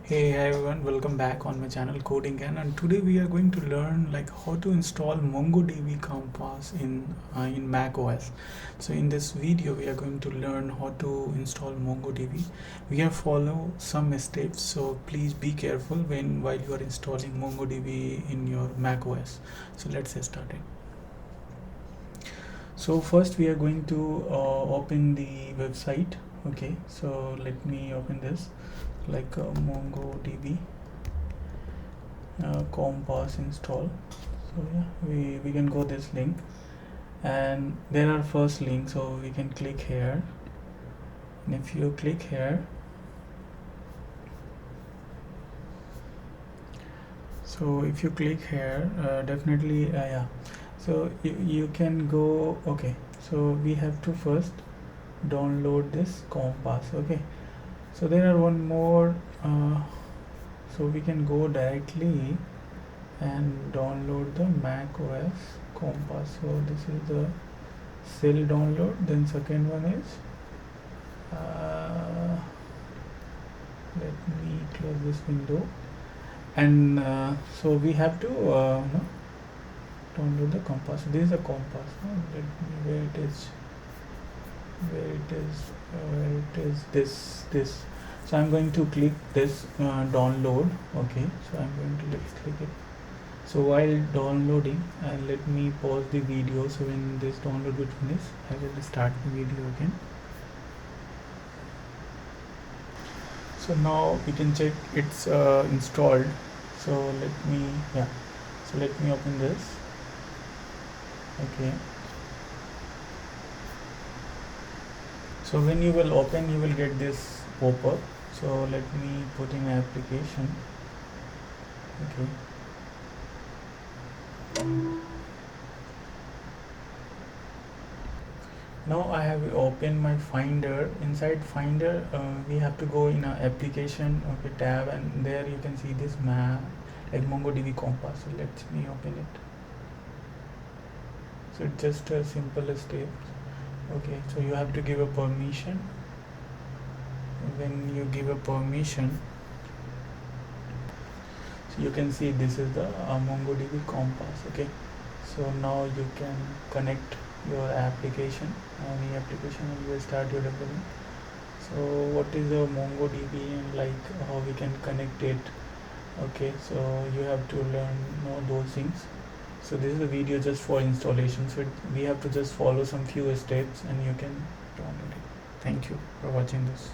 Hey everyone, welcome back on my channel Coding Gyan, and today we are going to learn like how to install MongoDB Compass in macOS. So in this video we are going to learn how to install MongoDB. We have follow some steps, so please be careful while you are installing MongoDB in your macOS. So let's get started. So first we are going to open the website. Okay, so let me open this like MongoDB Compass install. So yeah, we can go this link, and there are first link, so we can click here, and if you click here, definitely yeah, so you can go. Okay, so we have to first download this Compass. Okay, so there are one more so we can go directly and download the macOS Compass. So this is the cell download. Then second one is let me close this window, and so we have to no, download the Compass. This is a Compass. Let me where it is this. So I'm going to click this download. Okay, so I'm going to click it. So while downloading, let me pause the video, so when this download will finish I will start the video again. So now we can check it's installed. So let me open this. Okay, so when you will open, you will get this pop-up. So let me put in application. Okay, now I have opened my Finder. Inside Finder we have to go in a application, okay, tab, and there you can see this map like MongoDB Compass. So let me open it. So it's just a simple step. Okay, so you have to give a permission. When you give a permission, so you can see this is the MongoDB Compass. Okay, so now you can connect your application, any application, and you will start your development. So what is a MongoDB and like how we can connect it? Okay, so you have to know those things. So this is a video just for installation, so we have to just follow some few steps and you can download it. Thank you for watching this.